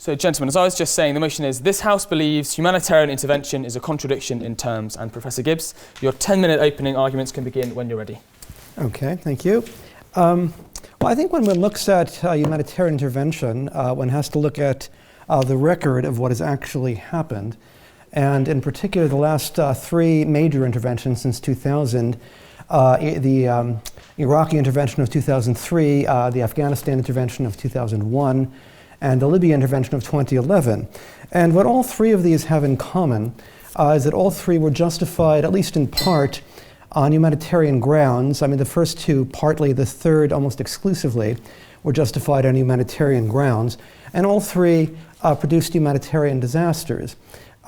So, gentlemen, as I was just saying, the motion is this House believes humanitarian intervention is a contradiction in terms. And Professor Gibbs, your 10-minute opening arguments can begin when you're ready. Okay, thank you. Well, I think when one looks at humanitarian intervention, one has to look at the record of what has actually happened. And in particular, the last three major interventions since 2000, the Iraqi intervention of 2003, the Afghanistan intervention of 2001, and the Libya intervention of 2011. And what all three of these have in common is that all three were justified, at least in part, on humanitarian grounds. I mean, the first two partly, the third almost exclusively, were justified on humanitarian grounds. And all three produced humanitarian disasters.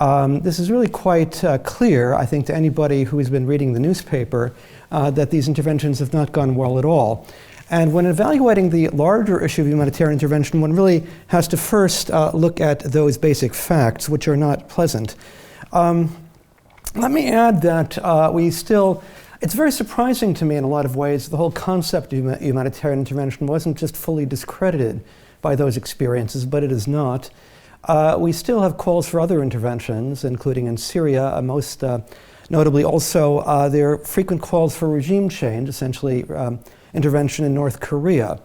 This is really quite clear, I think, to anybody who has been reading the newspaper, that these interventions have not gone well at all. And when evaluating the larger issue of humanitarian intervention, one really has to first look at those basic facts, which are not pleasant. Let me add that it's very surprising to me in a lot of ways, the whole concept of humanitarian intervention wasn't just fully discredited by those experiences, but it is not. We still have calls for other interventions, including in Syria, most notably also there are frequent calls for regime change, essentially intervention in North Korea.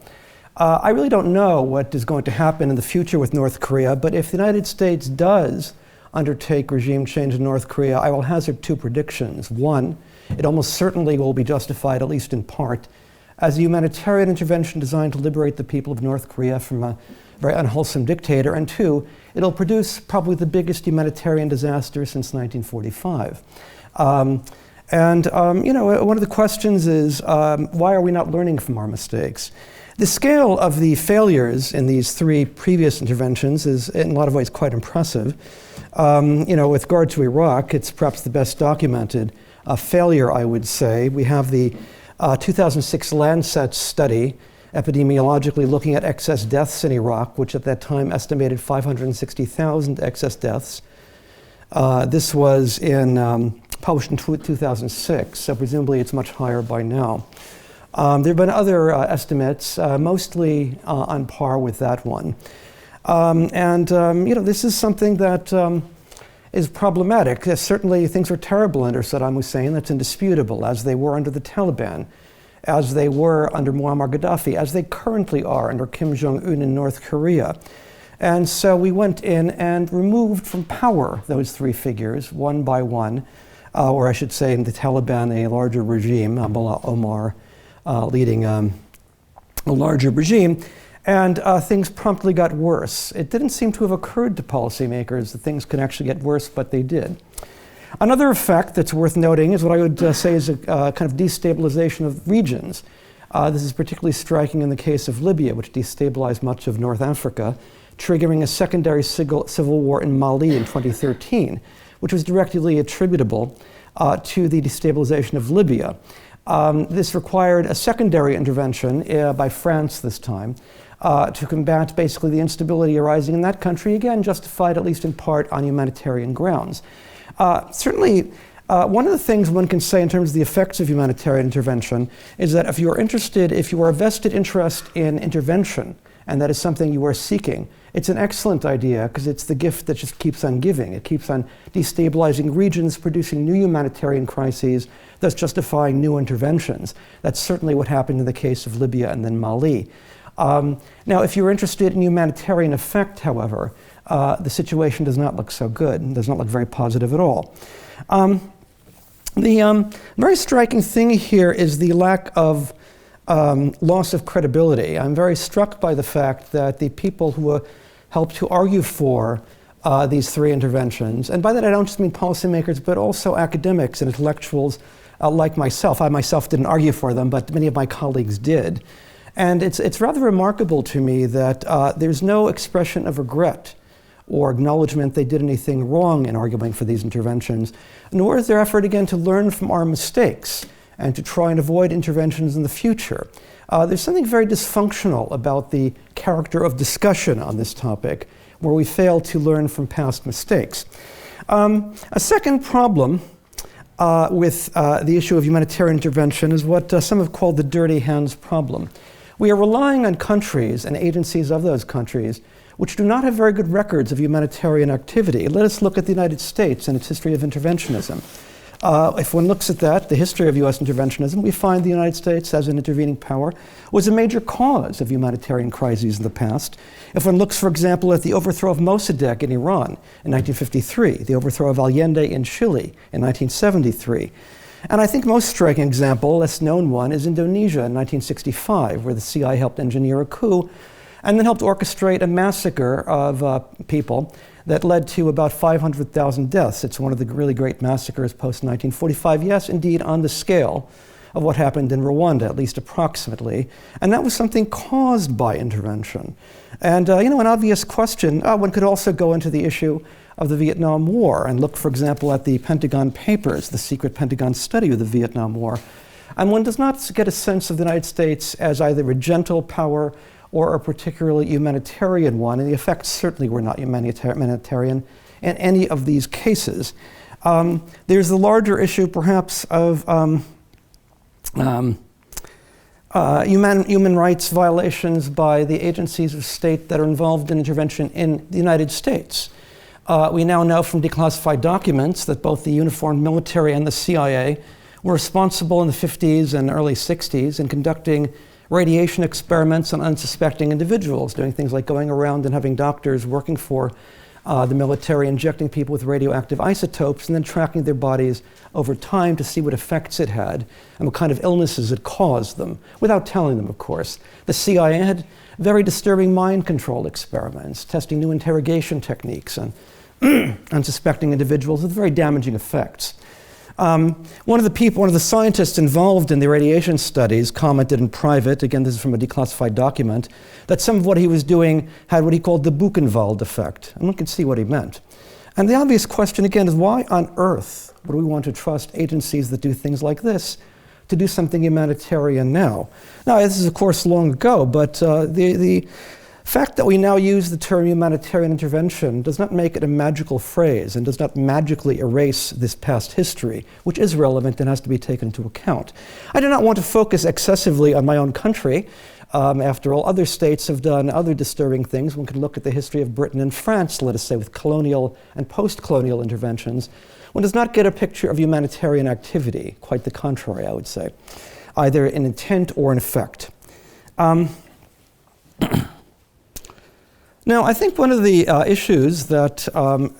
I really don't know what is going to happen in the future with North Korea, but if the United States does undertake regime change in North Korea, I will hazard two predictions. One, it almost certainly will be justified, at least in part, as a humanitarian intervention designed to liberate the people of North Korea from a very unwholesome dictator. And two, it'll produce probably the biggest humanitarian disaster since 1945. One of the questions is, why are we not learning from our mistakes? The scale of the failures in these three previous interventions is, in a lot of ways, quite impressive. With regard to Iraq, it's perhaps the best documented failure, I would say. We have the 2006 Lancet study, epidemiologically looking at excess deaths in Iraq, which at that time estimated 560,000 excess deaths. This was published in 2006, so presumably it's much higher by now. There have been other estimates, mostly on par with that one. This is something that is problematic. Certainly things were terrible under Saddam Hussein, that's indisputable, as they were under the Taliban, as they were under Muammar Gaddafi, as they currently are under Kim Jong-un in North Korea. And so we went in and removed from power those three figures, one by one, or I should say in the Taliban, a larger regime, Mullah Omar leading a larger regime, and things promptly got worse. It didn't seem to have occurred to policymakers that things could actually get worse, but they did. Another effect that's worth noting is what I would say is a kind of destabilization of regions. This is particularly striking in the case of Libya, which destabilized much of North Africa, triggering a secondary civil war in Mali in 2013, which was directly attributable to the destabilization of Libya. This required a secondary intervention by France this time to combat basically the instability arising in that country, again justified at least in part on humanitarian grounds. Certainly, one of the things one can say in terms of the effects of humanitarian intervention is that if you are a vested interest in intervention, and that is something you are seeking, it's an excellent idea because it's the gift that just keeps on giving. It keeps on destabilizing regions, producing new humanitarian crises, thus justifying new interventions. That's certainly what happened in the case of Libya and then Mali. Now, if you're interested in humanitarian effect, however, the situation does not look so good. It does not look very positive at all. The very striking thing here is the lack of loss of credibility. I'm very struck by the fact that the people who helped to argue for these three interventions, and by that I don't just mean policymakers, but also academics and intellectuals like myself. I myself didn't argue for them, but many of my colleagues did. And it's rather remarkable to me that there's no expression of regret or acknowledgement they did anything wrong in arguing for these interventions, nor is there effort again to learn from our mistakes and to try and avoid interventions in the future. There's something very dysfunctional about the character of discussion on this topic, where we fail to learn from past mistakes. A second problem with the issue of humanitarian intervention is what some have called the dirty hands problem. We are relying on countries and agencies of those countries which do not have very good records of humanitarian activity. Let us look at the United States and its history of interventionism. If one looks at that, the history of US interventionism, we find the United States as an intervening power was a major cause of humanitarian crises in the past. If one looks, for example, at the overthrow of Mossadegh in Iran in 1953, the overthrow of Allende in Chile in 1973, and I think most striking example, less known one, is Indonesia in 1965, where the CIA helped engineer a coup and then helped orchestrate a massacre of people that led to about 500,000 deaths. It's one of the really great massacres post-1945, yes, indeed, on the scale of what happened in Rwanda, at least approximately. And that was something caused by intervention. And, an obvious question, one could also go into the issue of the Vietnam War and look, for example, at the Pentagon Papers, the secret Pentagon study of the Vietnam War. And one does not get a sense of the United States as either a gentle power or a particularly humanitarian one, and the effects certainly were not humanitarian in any of these cases. There's the larger issue, perhaps, of human rights violations by the agencies of state that are involved in intervention in the United States. We now know from declassified documents that both the uniformed military and the CIA were responsible in the 50s and early 60s in conducting radiation experiments on unsuspecting individuals, doing things like going around and having doctors working for the military, injecting people with radioactive isotopes, and then tracking their bodies over time to see what effects it had and what kind of illnesses it caused them, without telling them, of course. The CIA had very disturbing mind control experiments, testing new interrogation techniques on unsuspecting individuals with very damaging effects. One of the scientists involved in the radiation studies commented in private, again this is from a declassified document, that some of what he was doing had what he called the Buchenwald effect. And one can see what he meant. And the obvious question again is, why on earth would we want to trust agencies that do things like this to do something humanitarian now? Now, this is of course long ago, but the fact that we now use the term humanitarian intervention does not make it a magical phrase and does not magically erase this past history, which is relevant and has to be taken into account. I do not want to focus excessively on my own country. After all, other states have done other disturbing things. One could look at the history of Britain and France, let us say, with colonial and post-colonial interventions. One does not get a picture of humanitarian activity, quite the contrary, I would say, either in intent or in effect. Now, I think one of the issues that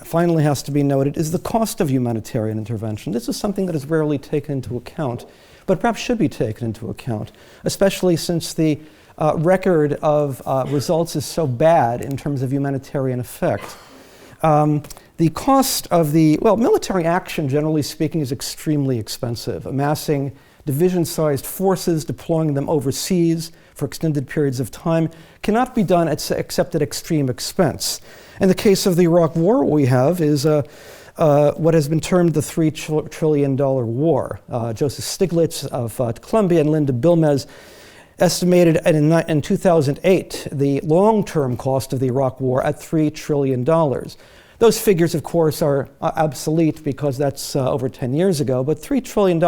finally has to be noted is the cost of humanitarian intervention. This is something that is rarely taken into account, but perhaps should be taken into account, especially since the record of results is so bad in terms of humanitarian effect. The cost of military action, generally speaking, is extremely expensive. Amassing division-sized forces, deploying them overseas for extended periods of time cannot be done except at extreme expense. In the case of the Iraq War, what we have is what has been termed the $3 trillion war. Joseph Stiglitz of Columbia and Linda Bilmez estimated in 2008 the long-term cost of the Iraq War at $3 trillion. Those figures, of course, are obsolete because that's over 10 years ago, but $3 trillion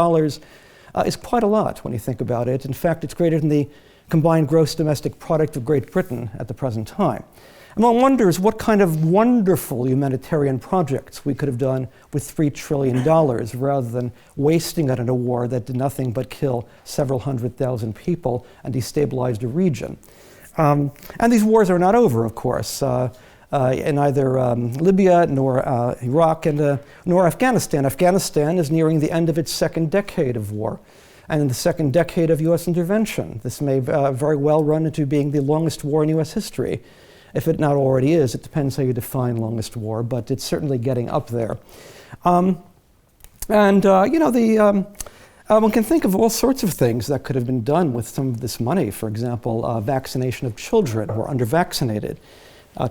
is quite a lot when you think about it. In fact, it's greater than the combined gross domestic product of Great Britain at the present time. And one wonders what kind of wonderful humanitarian projects we could have done with $3 trillion rather than wasting it in a war that did nothing but kill several 100,000 people and destabilized a region. And these wars are not over, of course, in either Libya, nor Iraq, and nor Afghanistan. Afghanistan is nearing the end of its second decade of war, and in the second decade of US intervention. This may very well run into being the longest war in US history. If it not already is, it depends how you define longest war, but it's certainly getting up there. One can think of all sorts of things that could have been done with some of this money. For example, vaccination of children who are under-vaccinated.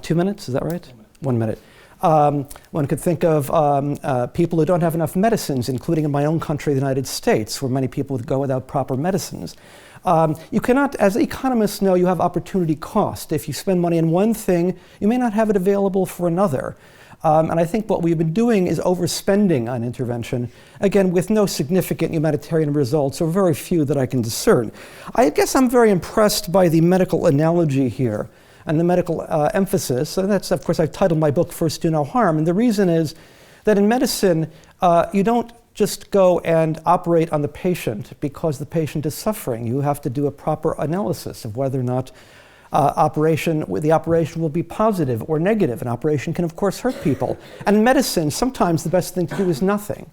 2 minutes, is that right? 1 minute. One could think of people who don't have enough medicines, including in my own country, the United States, where many people would go without proper medicines. You cannot, as economists know, you have opportunity cost. If you spend money on one thing, you may not have it available for another. And I think what we've been doing is overspending on intervention, again, with no significant humanitarian results, or very few that I can discern. I guess I'm very impressed by the medical analogy here. and the medical emphasis. And that's, of course, I've titled my book, First Do No Harm. And the reason is that in medicine, you don't just go and operate on the patient because the patient is suffering. You have to do a proper analysis of whether or not the operation will be positive or negative. An operation can, of course, hurt people. And in medicine, sometimes the best thing to do is nothing.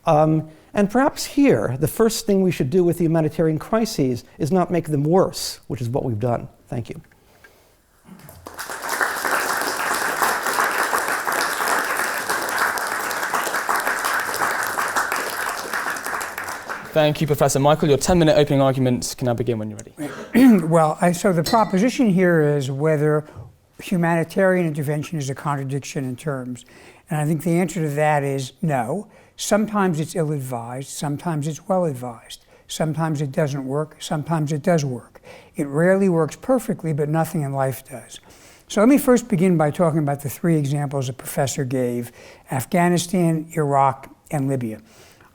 And perhaps here, the first thing we should do with the humanitarian crises is not make them worse, which is what we've done. Thank you. Thank you, Professor Michael. Your 10-minute opening arguments can now begin when you're ready. Well, so the proposition here is whether humanitarian intervention is a contradiction in terms. And I think the answer to that is no. Sometimes it's ill-advised, sometimes it's well-advised. Sometimes it doesn't work, sometimes it does work. It rarely works perfectly, but nothing in life does. So let me first begin by talking about the three examples the professor gave: Afghanistan, Iraq, and Libya.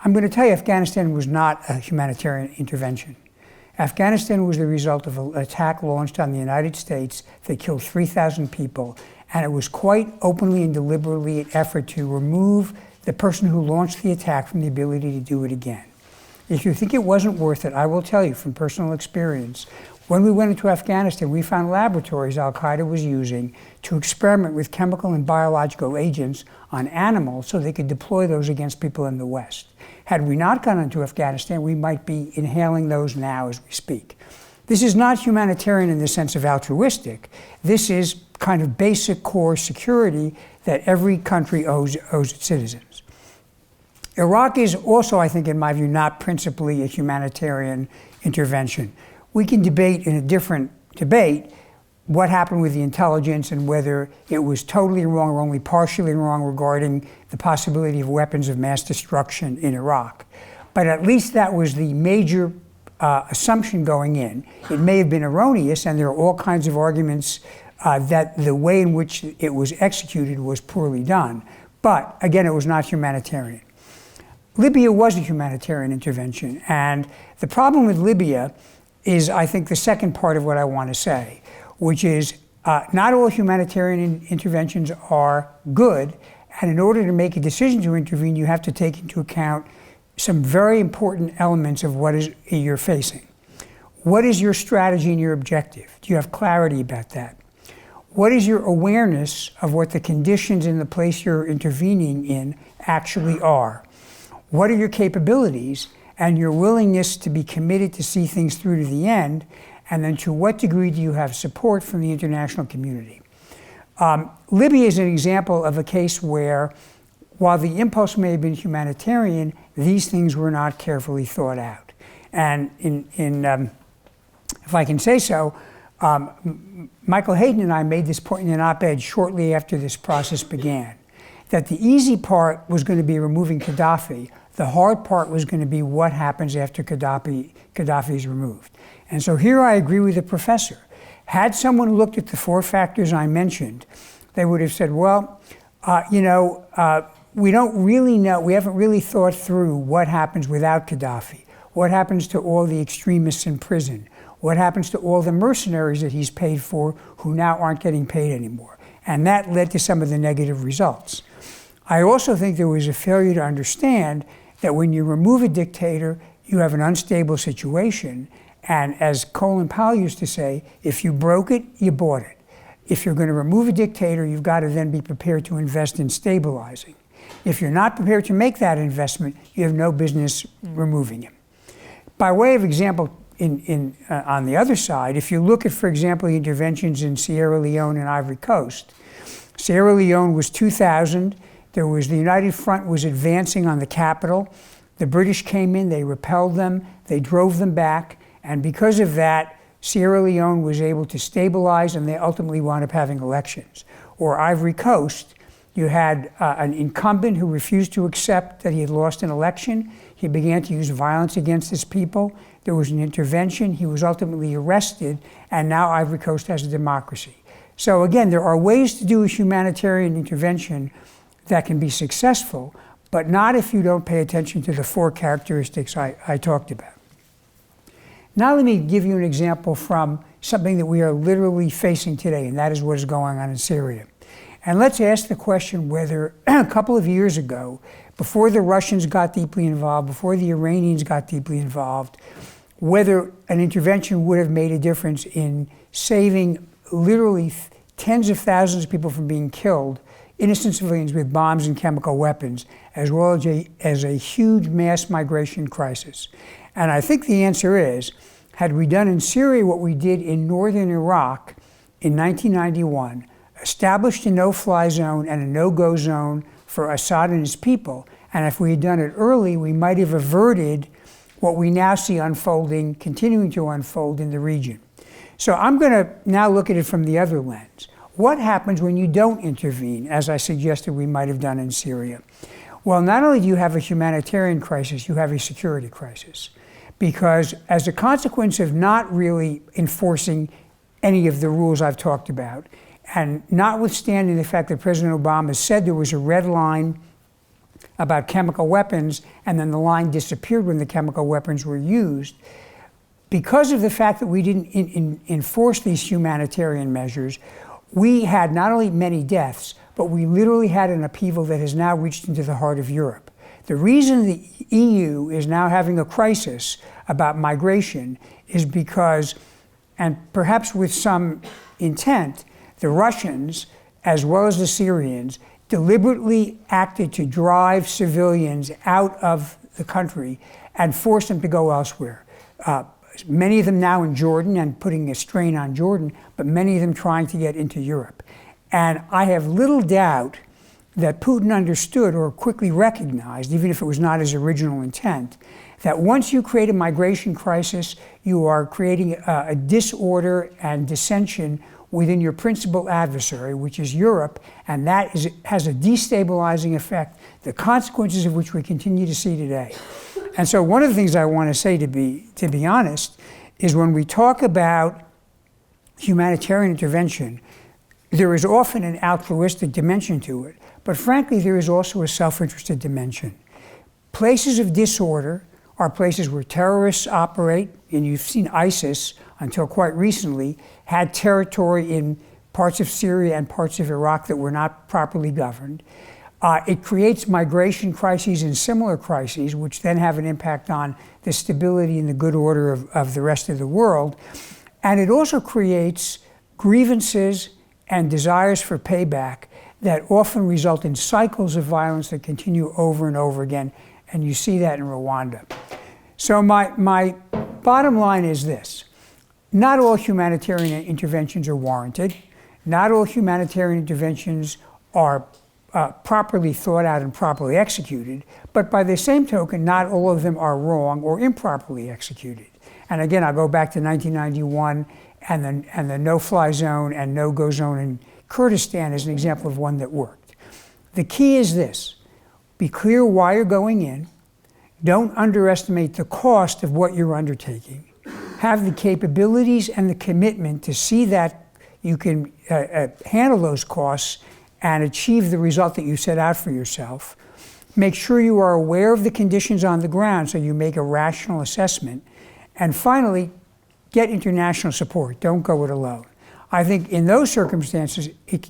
I'm going to tell you Afghanistan was not a humanitarian intervention. Afghanistan was the result of an attack launched on the United States that killed 3,000 people, and it was quite openly and deliberately an effort to remove the person who launched the attack from the ability to do it again. If you think it wasn't worth it, I will tell you from personal experience, when we went into Afghanistan, we found laboratories Al-Qaeda was using to experiment with chemical and biological agents on animals so they could deploy those against people in the West. Had we not gone into Afghanistan, we might be inhaling those now as we speak. This is not humanitarian in the sense of altruistic. This is kind of basic core security that every country owes its citizens. Iraq is also, I think, in my view, not principally a humanitarian intervention. We can debate in a different debate what happened with the intelligence and whether it was totally wrong or only partially wrong regarding the possibility of weapons of mass destruction in Iraq. But at least that was the major assumption going in. It may have been erroneous, and there are all kinds of arguments that the way in which it was executed was poorly done. But again, it was not humanitarian. Libya was a humanitarian intervention, and the problem with Libya is, I think, the second part of what I want to say, which is not all humanitarian interventions are good, and in order to make a decision to intervene, you have to take into account some very important elements of what is you're facing. What is your strategy and your objective? Do you have clarity about that? What is your awareness of what the conditions in the place you're intervening in actually are? What are your capabilities and your willingness to be committed to see things through to the end? And then to what degree do you have support from the international community? Libya is an example of a case where, while the impulse may have been humanitarian, these things were not carefully thought out. And if I can say so, Michael Hayden and I made this point in an op-ed shortly after this process began, that the easy part was going to be removing Gaddafi. The hard part was going to be what happens after Gaddafi is removed. And so here I agree with the professor. Had someone looked at the four factors I mentioned, they would have said, well, we don't really know, we haven't really thought through what happens without Gaddafi. What happens to all the extremists in prison? What happens to all the mercenaries that he's paid for who now aren't getting paid anymore? And that led to some of the negative results. I also think there was a failure to understand that when you remove a dictator, you have an unstable situation. And as Colin Powell used to say, if you broke it, you bought it. If you're going to remove a dictator, you've got to then be prepared to invest in stabilizing. If you're not prepared to make that investment, you have no business removing him. By way of example, on the other side, if you look at, for example, the interventions in Sierra Leone and Ivory Coast, Sierra Leone was 2,000. There was the United Front was advancing on the capital. The British came in, they repelled them, they drove them back, and because of that, Sierra Leone was able to stabilize, and they ultimately wound up having elections. Or Ivory Coast, you had an incumbent who refused to accept that he had lost an election. He began to use violence against his people. There was an intervention. He was ultimately arrested, and now Ivory Coast has a democracy. So again, there are ways to do a humanitarian intervention that can be successful, but not if you don't pay attention to the four characteristics I talked about. Now let me give you an example from something that we are literally facing today, and that is what is going on in Syria. And let's ask the question whether a couple of years ago, before the Russians got deeply involved, before the Iranians got deeply involved, whether an intervention would have made a difference in saving literally tens of thousands of people from being killed, innocent civilians with bombs and chemical weapons, as well as a huge mass migration crisis. And I think the answer is, had we done in Syria what we did in northern Iraq in 1991, established a no-fly zone and a no-go zone for Assad and his people, and if we had done it early, we might have averted what we now see unfolding, continuing to unfold in the region. So I'm going to now look at it from the other lens. What happens when you don't intervene, as I suggested we might have done in Syria? Well, not only do you have a humanitarian crisis, you have a security crisis. Because as a consequence of not really enforcing any of the rules I've talked about, and notwithstanding the fact that President Obama said there was a red line about chemical weapons, and then the line disappeared when the chemical weapons were used, because of the fact that we didn't enforce these humanitarian measures, we had not only many deaths, but we literally had an upheaval that has now reached into the heart of Europe. The reason the EU is now having a crisis about migration is because, and perhaps with some intent, the Russians, as well as the Syrians, deliberately acted to drive civilians out of the country and force them to go elsewhere. Many of them now in Jordan and putting a strain on Jordan, but many of them trying to get into Europe. And I have little doubt that Putin understood or quickly recognized, even if it was not his original intent, that once you create a migration crisis, you are creating a disorder and dissension within your principal adversary, which is Europe, and that has a destabilizing effect, the consequences of which we continue to see today. And so one of the things I want to say, to be honest, is when we talk about humanitarian intervention, there is often an altruistic dimension to it, but frankly, there is also a self-interested dimension. Places of disorder are places where terrorists operate, and you've seen ISIS, until quite recently, had territory in parts of Syria and parts of Iraq that were not properly governed. It creates migration crises and similar crises, which then have an impact on the stability and the good order of the rest of the world. And it also creates grievances and desires for payback that often result in cycles of violence that continue over and over again. And you see that in Rwanda. So my bottom line is this. Not all humanitarian interventions are warranted. Not all humanitarian interventions are properly thought out and properly executed. But by the same token, not all of them are wrong or improperly executed. And again, I'll go back to 1991 and the no-fly zone and no-go zone in Kurdistan as an example of one that worked. The key is this. Be clear why you're going in. Don't underestimate the cost of what you're undertaking. Have the capabilities and the commitment to see that you can handle those costs and achieve the result that you set out for yourself. Make sure you are aware of the conditions on the ground so you make a rational assessment. And finally, get international support. Don't go it alone. I think in those circumstances,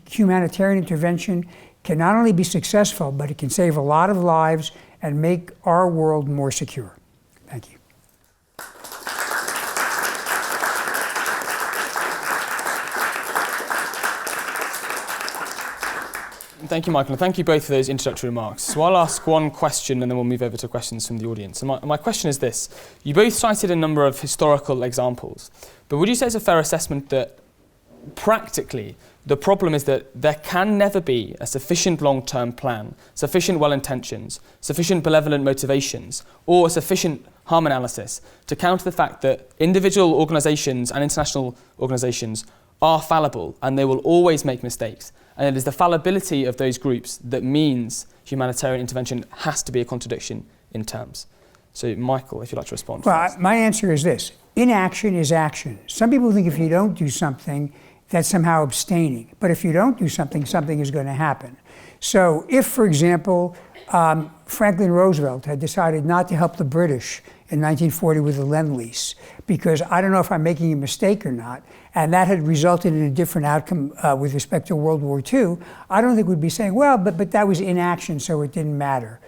humanitarian intervention can not only be successful, but it can save a lot of lives and make our world more secure. Thank you. Thank you, Michael, and thank you both for those introductory remarks. So I'll ask one question and then we'll move over to questions from the audience. And my question is this. You both cited a number of historical examples, but would you say it's a fair assessment that practically the problem is that there can never be a sufficient long-term plan, sufficient well-intentions, sufficient benevolent motivations, or sufficient harm analysis to counter the fact that individual organisations and international organisations are fallible and they will always make mistakes? And it is the fallibility of those groups that means humanitarian intervention has to be a contradiction in terms. So, Michael, if you'd like to respond. Well, my answer is this. Inaction is action. Some people think if you don't do something, that's somehow abstaining. But if you don't do something, something is going to happen. So if, for example, Franklin Roosevelt had decided not to help the British in 1940 with the Lend-Lease, because I don't know if I'm making a mistake or not, and that had resulted in a different outcome with respect to World War II, I don't think we'd be saying, well, but that was inaction, so it didn't matter.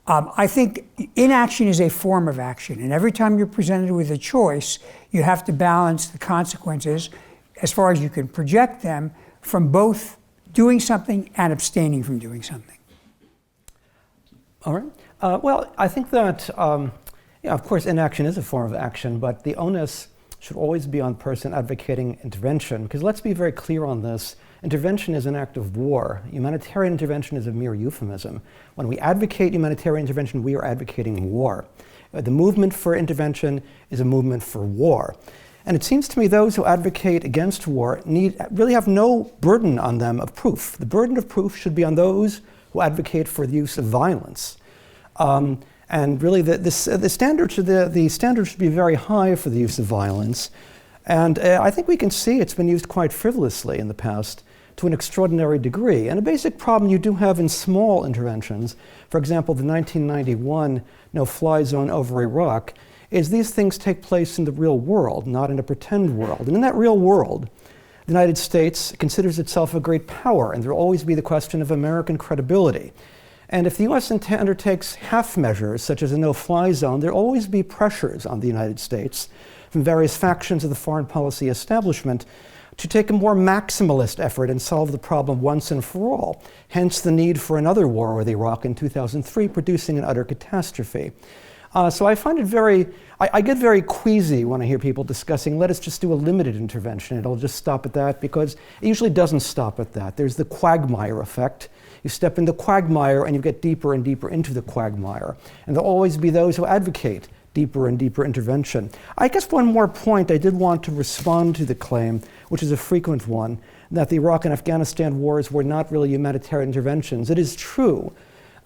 I think inaction is a form of action, and every time you're presented with a choice, you have to balance the consequences, as far as you can project them, from both doing something and abstaining from doing something. All right. Well, I think that, of course, inaction is a form of action, but the onus should always be on the person advocating intervention, because let's be very clear on this. Intervention is an act of war. Humanitarian intervention is a mere euphemism. When we advocate humanitarian intervention, we are advocating war. The movement for intervention is a movement for war. And it seems to me those who advocate against war really have no burden on them of proof. The burden of proof should be on those who advocate for the use of violence. And really the standard should be very high for the use of violence. And I think we can see it's been used quite frivolously in the past to an extraordinary degree. And a basic problem you do have in small interventions, for example, the 1991 no-fly zone over Iraq, is these things take place in the real world, not in a pretend world. And in that real world, the United States considers itself a great power, and there will always be the question of American credibility. And if the U.S. undertakes half measures, such as a no-fly zone, there will always be pressures on the United States from various factions of the foreign policy establishment to take a more maximalist effort and solve the problem once and for all. Hence the need for another war with Iraq in 2003, producing an utter catastrophe. So I find it I get very queasy when I hear people discussing, let us just do a limited intervention. It'll just stop at that, because it usually doesn't stop at that. There's the quagmire effect. You step in the quagmire and you get deeper and deeper into the quagmire. And there'll always be those who advocate deeper and deeper intervention. I guess one more point, I did want to respond to the claim, which is a frequent one, that the Iraq and Afghanistan wars were not really humanitarian interventions. It is true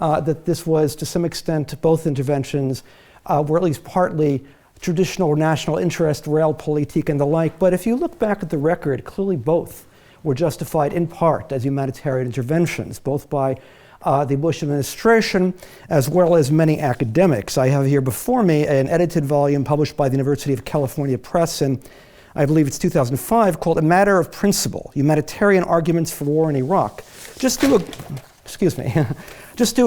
that this was, to some extent, both interventions were at least partly traditional national interest, realpolitik, and the like. But if you look back at the record, clearly both were justified in part as humanitarian interventions, both by the Bush administration as well as many academics. I have here before me an edited volume published by the University of California Press in, I believe it's 2005, called A Matter of Principle, Humanitarian Arguments for War in Iraq. Just do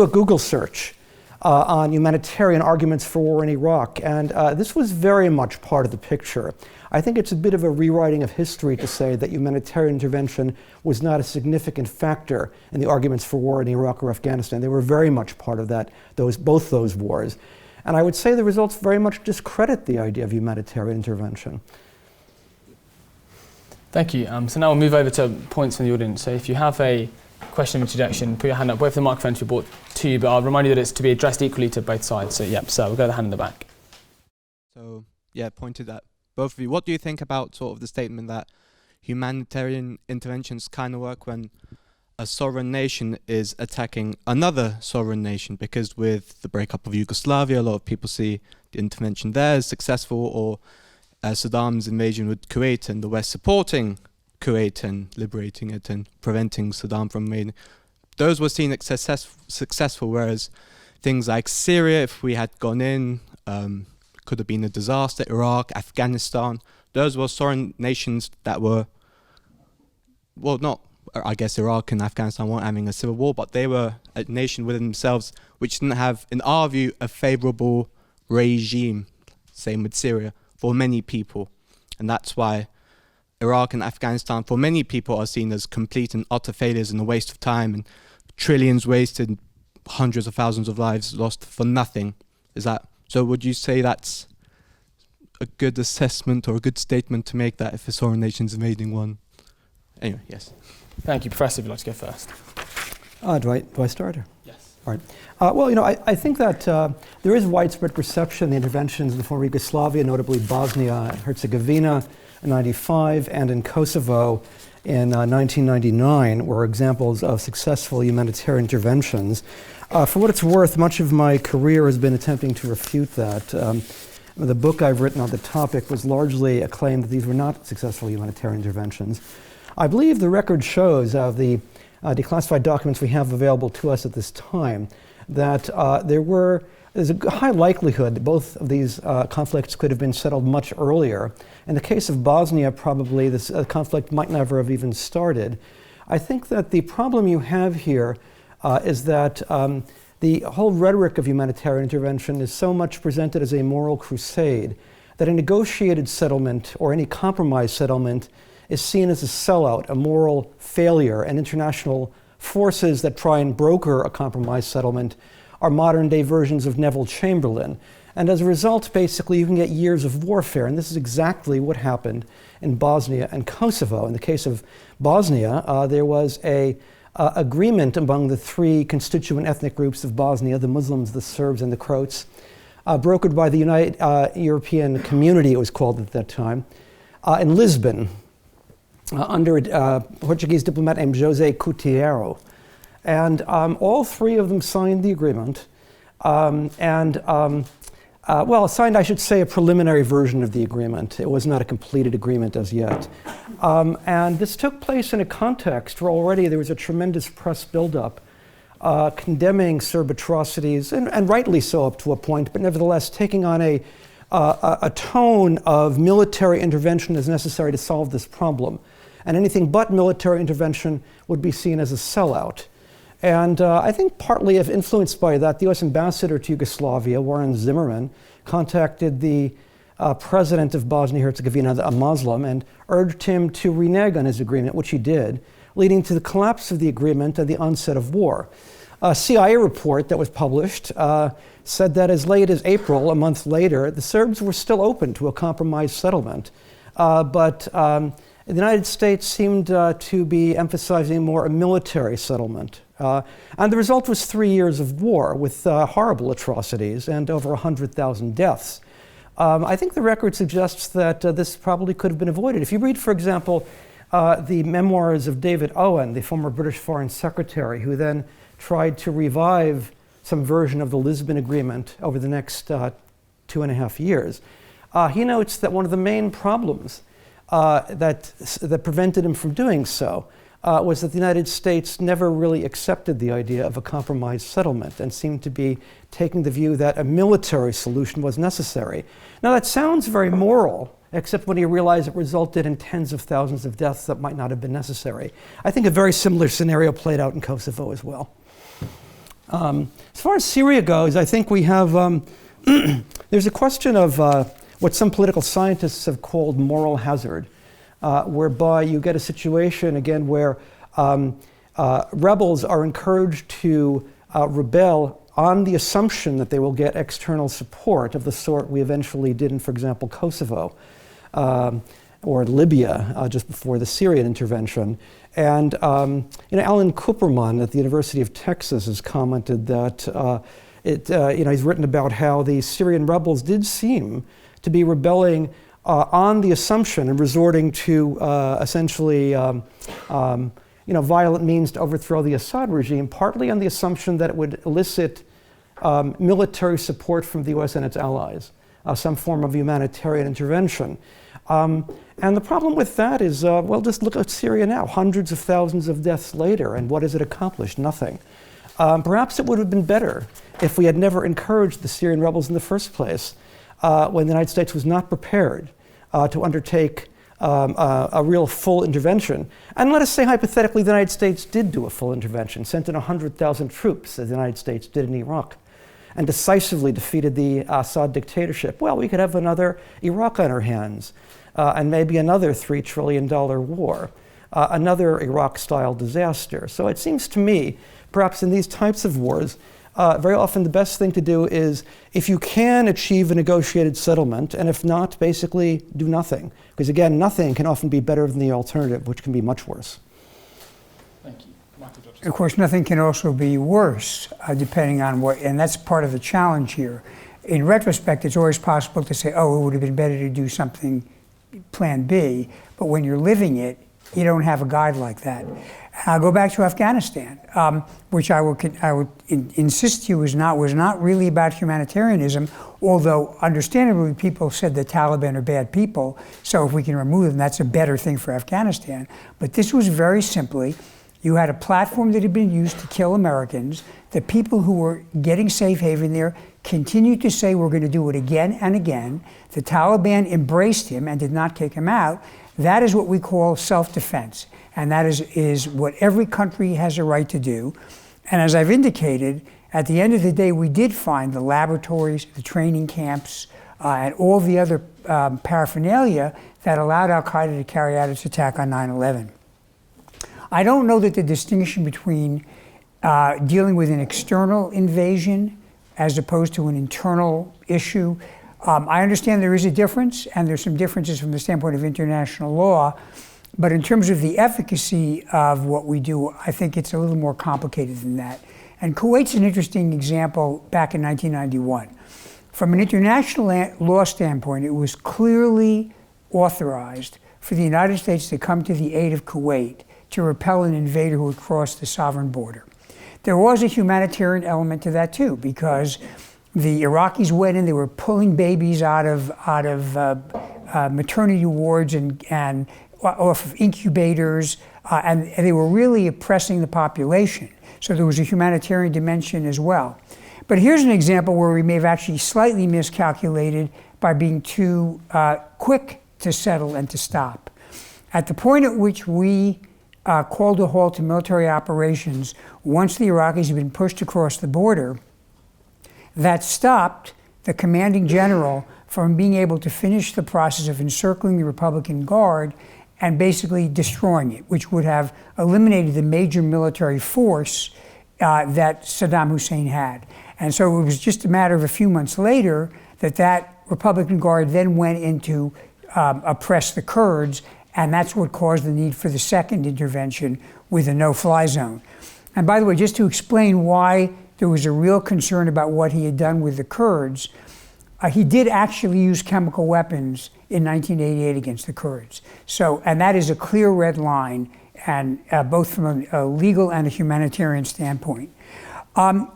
a Google search on humanitarian arguments for war in Iraq, and this was very much part of the picture. I think it's a bit of a rewriting of history to say that humanitarian intervention was not a significant factor in the arguments for war in Iraq or Afghanistan. They were very much part of that, both those wars. And I would say the results very much discredit the idea of humanitarian intervention. Thank you. So now we'll move over to points from the audience. So if you have a question of introduction, put your hand up. Wait for the microphone to be brought to you, but I'll remind you that it's to be addressed equally to both sides. So so we'll go to the hand in the back. So pointed at both of you. What do you think about sort of the statement that humanitarian interventions kind of work when a sovereign nation is attacking another sovereign nation? Because with the breakup of Yugoslavia, a lot of people see the intervention there as successful, or Saddam's invasion with Kuwait and the West supporting Kuwait and liberating it and preventing Saddam from invading. Those were seen as successful, whereas things like Syria, if we had gone in, could have been a disaster. Iraq, Afghanistan, those were sovereign nations that were, well, not, I guess Iraq and Afghanistan weren't having a civil war, but they were a nation within themselves which didn't have, in our view, a favorable regime. Same with Syria, for many people. And that's why Iraq and Afghanistan, for many people, are seen as complete and utter failures and a waste of time, and trillions wasted, hundreds of thousands of lives lost for nothing. So would you say that's a good assessment or a good statement to make, that if a sovereign nation is invading one? Anyway, yes. Thank you. Professor, if you'd like to go first. Do I start? Yes. All right. Well, I think that there is widespread perception the interventions in the former Yugoslavia, notably Bosnia and Herzegovina in 1995 and in Kosovo in 1999, were examples of successful humanitarian interventions. For what it's worth, much of my career has been attempting to refute that. The book I've written on the topic was largely a claim that these were not successful humanitarian interventions. I believe the record shows, the declassified documents we have available to us at this time, that there's a high likelihood that both of these conflicts could have been settled much earlier. In the case of Bosnia, probably this conflict might never have even started. I think that the problem you have here is that the whole rhetoric of humanitarian intervention is so much presented as a moral crusade that a negotiated settlement or any compromise settlement is seen as a sellout, a moral failure, and international forces that try and broker a compromise settlement are modern-day versions of Neville Chamberlain. And as a result, basically, you can get years of warfare, and this is exactly what happened in Bosnia and Kosovo. In the case of Bosnia, there was an agreement among the three constituent ethnic groups of Bosnia, the Muslims, the Serbs, and the Croats, brokered by the United European Community, it was called at that time, in Lisbon, under a Portuguese diplomat named José Coutinho. And all three of them signed the agreement. Signed, I should say, a preliminary version of the agreement. It was not a completed agreement as yet. And this took place in a context where already there was a tremendous press buildup condemning Serb atrocities, and rightly so up to a point, but nevertheless taking on a tone of military intervention as necessary to solve this problem. And anything but military intervention would be seen as a sellout. And I think partly if influenced by that, the US ambassador to Yugoslavia, Warren Zimmerman, contacted the president of Bosnia-Herzegovina, a Muslim, and urged him to renege on his agreement, which he did, leading to the collapse of the agreement and the onset of war. A CIA report that was published said that as late as April, a month later, the Serbs were still open to a compromise settlement. But the United States seemed to be emphasizing more a military settlement. And the result was 3 years of war with horrible atrocities and over 100,000 deaths. I think the record suggests that this probably could have been avoided. If you read, for example, the memoirs of David Owen, the former British Foreign Secretary, who then tried to revive some version of the Lisbon Agreement over the next 2.5 years, he notes that one of the main problems that prevented him from doing so was that the United States never really accepted the idea of a compromise settlement and seemed to be taking the view that a military solution was necessary. Now that sounds very moral, except when you realize it resulted in tens of thousands of deaths that might not have been necessary. I think a very similar scenario played out in Kosovo as well. As far as Syria goes, I think we have, there's a question of what some political scientists have called moral hazard, whereby you get a situation, again, where rebels are encouraged to rebel on the assumption that they will get external support of the sort we eventually did in, for example, Kosovo or Libya just before the Syrian intervention. And Alan Cooperman at the University of Texas has commented that he's written about how the Syrian rebels did seem to be rebelling on the assumption and resorting to essentially violent means to overthrow the Assad regime, partly on the assumption that it would elicit military support from the US and its allies, some form of humanitarian intervention. And the problem with that is, just look at Syria now, hundreds of thousands of deaths later, and what has it accomplished? Nothing. Perhaps it would have been better if we had never encouraged the Syrian rebels in the first place, when the United States was not prepared to undertake a real full intervention. And let us say hypothetically the United States did do a full intervention, sent in 100,000 troops, as the United States did in Iraq, and decisively defeated the Assad dictatorship. Well, we could have another Iraq on our hands, and maybe another $3 trillion war, another Iraq-style disaster. So it seems to me, perhaps in these types of wars, very often the best thing to do is, if you can achieve a negotiated settlement, and if not, basically do nothing. Because again, nothing can often be better than the alternative, which can be much worse. Thank you. Michael Johnson. Of course, nothing can also be worse, depending on what, and that's part of the challenge here. In retrospect, it's always possible to say, oh, it would have been better to do something, plan B, but when you're living it, you don't have a guide like that. I'll go back to Afghanistan, which I would insist to you was not really about humanitarianism, although understandably people said the Taliban are bad people, so if we can remove them, that's a better thing for Afghanistan. But this was very simply You had a platform that had been used to kill Americans. The people who were getting safe haven there continued to say, we're going to do it again and again. The Taliban embraced him and did not kick him out. That is what we call self-defense. And that is what every country has a right to do. And as I've indicated, at the end of the day, we did find the laboratories, the training camps, and all the other paraphernalia that allowed al-Qaeda to carry out its attack on 9/11. I don't know that the distinction between dealing with an external invasion as opposed to an internal issue, I understand there is a difference, and there's some differences from the standpoint of international law, but in terms of the efficacy of what we do, I think it's a little more complicated than that. And Kuwait's an interesting example back in 1991. From an international law standpoint, it was clearly authorized for the United States to come to the aid of Kuwait to repel an invader who had crossed the sovereign border. There was a humanitarian element to that too, because the Iraqis went in, they were pulling babies out of maternity wards and off of incubators, and they were really oppressing the population. So there was a humanitarian dimension as well. But here's an example where we may have actually slightly miscalculated by being too quick to settle and to stop. At the point at which we called a halt to military operations, once the Iraqis had been pushed across the border, that stopped the commanding general from being able to finish the process of encircling the Republican Guard and basically destroying it, which would have eliminated the major military force that Saddam Hussein had. And so it was just a matter of a few months later that Republican Guard then went in to oppress the Kurds, and that's what caused the need for the second intervention with a no-fly zone. And by the way, just to explain why there was a real concern about what he had done with the Kurds, he did actually use chemical weapons in 1988 against the Kurds. So, and that is a clear red line, and both from a legal and a humanitarian standpoint.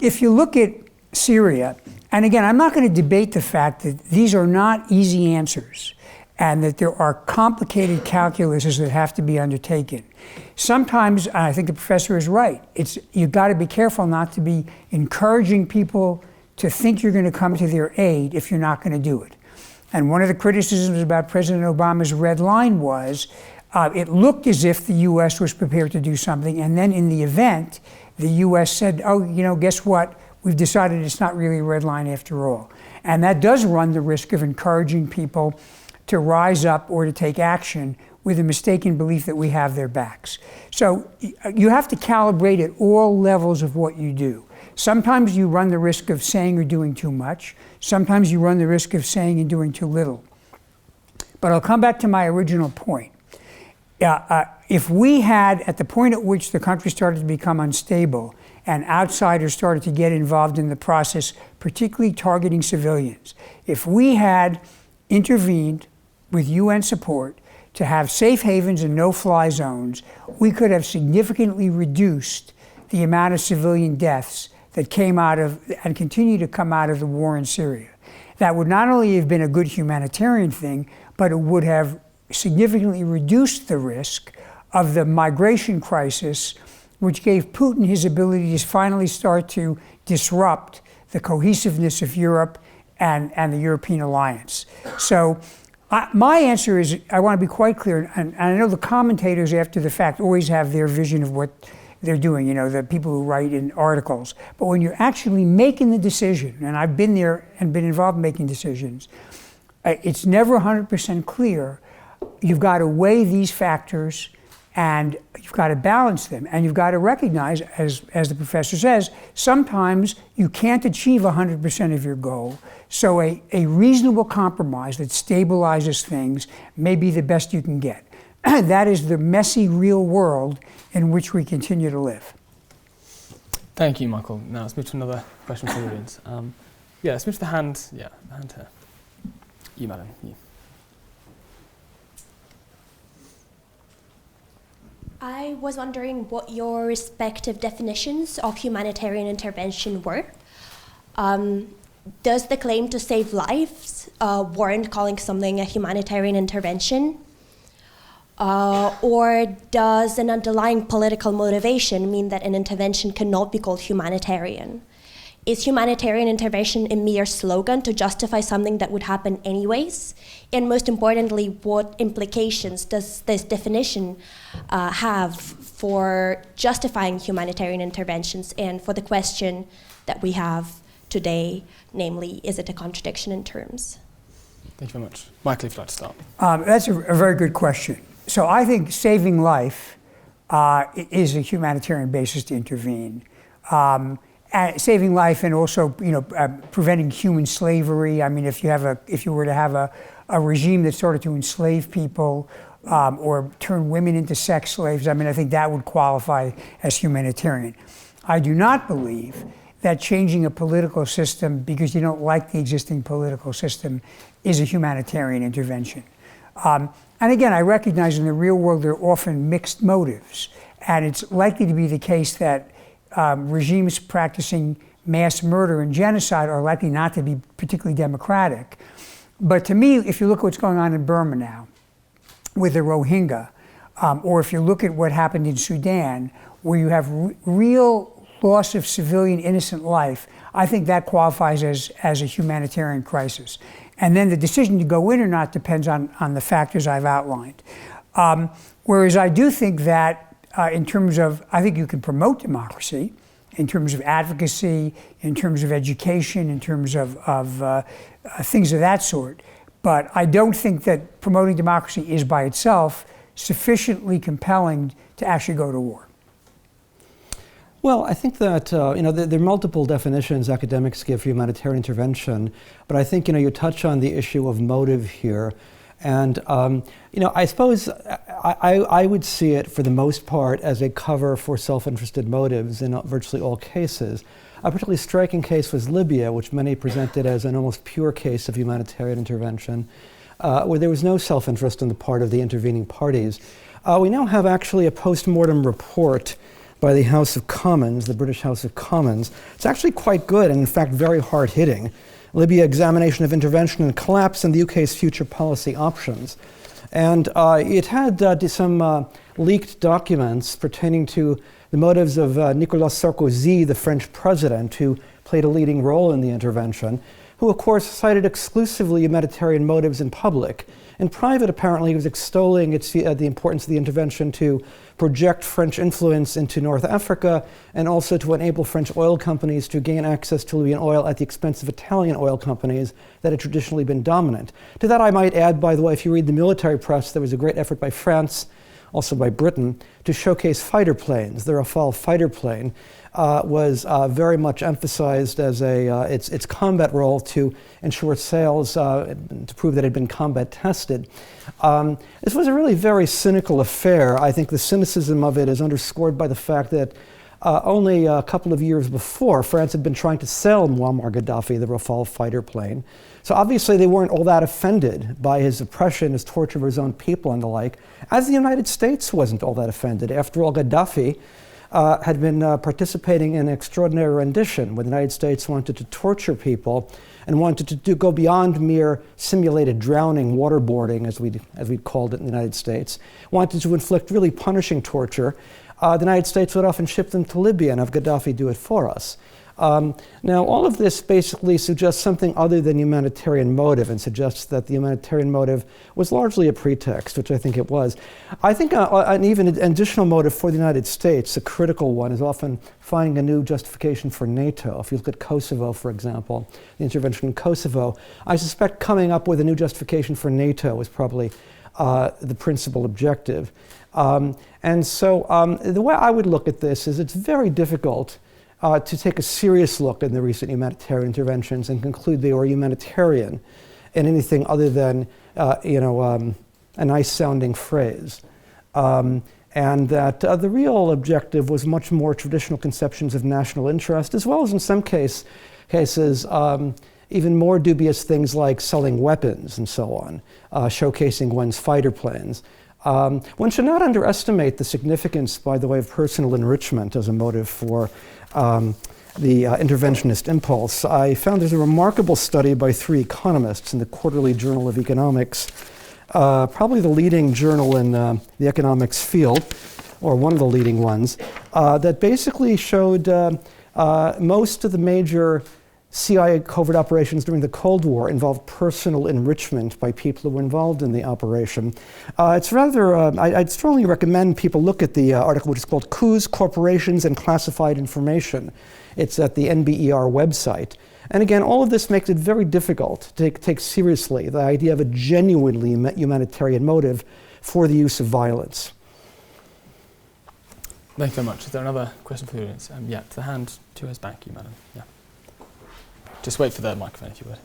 If you look at Syria, and again, I'm not going to debate the fact that these are not easy answers, and that there are complicated calculuses that have to be undertaken. Sometimes, and I think the professor is right, you've got to be careful not to be encouraging people to think you're going to come to their aid if you're not going to do it. And one of the criticisms about President Obama's red line was it looked as if the U.S. was prepared to do something, and then in the event, the U.S. said, oh, you know, guess what? We've decided it's not really a red line after all. And that does run the risk of encouraging people to rise up or to take action with a mistaken belief that we have their backs. So you have to calibrate at all levels of what you do. Sometimes you run the risk of saying or doing too much. Sometimes you run the risk of saying and doing too little. But I'll come back to my original point. If we had, at the point at which the country started to become unstable and outsiders started to get involved in the process, particularly targeting civilians, if we had intervened with UN support to have safe havens and no-fly zones, we could have significantly reduced the amount of civilian deaths that came out of and continue to come out of the war in Syria. That would not only have been a good humanitarian thing, but it would have significantly reduced the risk of the migration crisis, which gave Putin his ability to finally start to disrupt the cohesiveness of Europe and the European alliance. So my answer is, I want to be quite clear, and I know the commentators after the fact always have their vision of what they're doing, you know, the people who write in articles. But when you're actually making the decision, and I've been there and been involved in making decisions, it's never 100% clear. You've got to weigh these factors, and you've got to balance them, and you've got to recognize, as the professor says, sometimes you can't achieve 100% of your goal, so a reasonable compromise that stabilizes things may be the best you can get. That is the messy, real world in which we continue to live. Thank you, Michael. Now let's move to another question from the audience. Yeah, let's move to the hand. Yeah, the hand here. You, madam. You. I was wondering what your respective definitions of humanitarian intervention were. Does the claim to save lives warrant calling something a humanitarian intervention? Or does an underlying political motivation mean that an intervention cannot be called humanitarian? Is humanitarian intervention a mere slogan to justify something that would happen anyways? And most importantly, what implications does this definition have for justifying humanitarian interventions and for the question that we have today, namely, is it a contradiction in terms? Thank you very much. Michael, if you'd like to start. That's a very good question. So I think saving life is a humanitarian basis to intervene. Saving life and also, preventing human slavery. I mean, if you were to have a regime that started to enslave people or turn women into sex slaves, I mean, I think that would qualify as humanitarian. I do not believe that changing a political system because you don't like the existing political system is a humanitarian intervention. And again, I recognize in the real world there are often mixed motives, and it's likely to be the case that regimes practicing mass murder and genocide are likely not to be particularly democratic. But to me, if you look at what's going on in Burma now with the Rohingya, or if you look at what happened in Sudan, where you have real loss of civilian innocent life, I think that qualifies as a humanitarian crisis. And then the decision to go in or not depends on the factors I've outlined. Whereas I do think that in terms of, I think you can promote democracy, in terms of advocacy, in terms of education, in terms of things of that sort. But I don't think that promoting democracy is by itself sufficiently compelling to actually go to war. Well, I think that there are multiple definitions academics give for humanitarian intervention, but I think you touch on the issue of motive here, and I suppose I would see it for the most part as a cover for self-interested motives in virtually all cases. A particularly striking case was Libya, which many presented as an almost pure case of humanitarian intervention, where there was no self-interest on the part of the intervening parties. We now have actually a post-mortem report by the House of Commons, the British House of Commons. It's actually quite good and in fact very hard-hitting. Libya examination of intervention and collapse and the UK's future policy options. And it had some leaked documents pertaining to the motives of Nicolas Sarkozy, the French president, who played a leading role in the intervention, who of course cited exclusively humanitarian motives in public. In private, apparently, he was extolling the importance of the intervention to project French influence into North Africa and also to enable French oil companies to gain access to Libyan oil at the expense of Italian oil companies that had traditionally been dominant. To that I might add, by the way, if you read the military press, there was a great effort by France, also by Britain, to showcase fighter planes. The Rafale fighter plane was very much emphasized as its combat role to ensure sales, to prove that it had been combat tested. This was a really very cynical affair. I think the cynicism of it is underscored by the fact that only a couple of years before, France had been trying to sell Muammar Gaddafi the Rafale fighter plane. So obviously they weren't all that offended by his oppression, his torture of his own people and the like, as the United States wasn't all that offended. After all, Gaddafi had been participating in an extraordinary rendition when the United States wanted to torture people and wanted to go beyond mere simulated drowning, waterboarding, as we'd called it in the United States, wanted to inflict really punishing torture. The United States would often ship them to Libya and have Gaddafi do it for us. Now, all of this basically suggests something other than humanitarian motive and suggests that the humanitarian motive was largely a pretext, which I think it was. I think an even additional motive for the United States, a critical one, is often finding a new justification for NATO. If you look at Kosovo, for example, the intervention in Kosovo, I suspect coming up with a new justification for NATO was probably the principal objective. And so the way I would look at this is it's very difficult to take a serious look at the recent humanitarian interventions and conclude they were humanitarian in anything other than, a nice-sounding phrase. And that the real objective was much more traditional conceptions of national interest, as well as in some cases, even more dubious things like selling weapons and so on, showcasing one's fighter planes. One should not underestimate the significance, by the way, of personal enrichment as a motive for the interventionist impulse. I found there's a remarkable study by 3 economists in the Quarterly Journal of Economics probably the leading journal in the economics field, or one of the leading ones, that basically showed most of the major CIA covert operations during the Cold War involved personal enrichment by people who were involved in the operation. It's rather, I'd strongly recommend people look at the article, which is called Coups, Corporations, and Classified Information. It's at the NBER website. And again, all of this makes it very difficult to take seriously the idea of a genuinely humanitarian motive for the use of violence. Thank you very much. Is there another question for the audience? Yeah, to the hand towards back, you, madam. Yeah. Just wait for the microphone, if you would.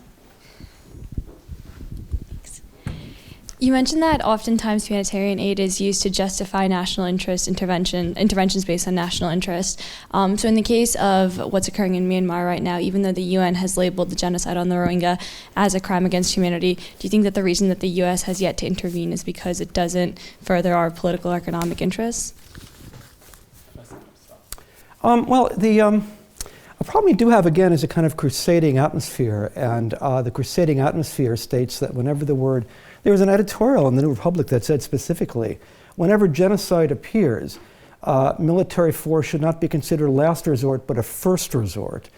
You mentioned that oftentimes humanitarian aid is used to justify national interest interventions based on national interest. So in the case of what's occurring in Myanmar right now, even though the UN has labeled the genocide on the Rohingya as a crime against humanity, do you think that the reason that the US has yet to intervene is because it doesn't further our political or economic interests? A problem we do have, again, is a kind of crusading atmosphere, and the crusading atmosphere states that whenever there was an editorial in the New Republic that said specifically, whenever genocide appears, military force should not be considered a last resort, but a first resort.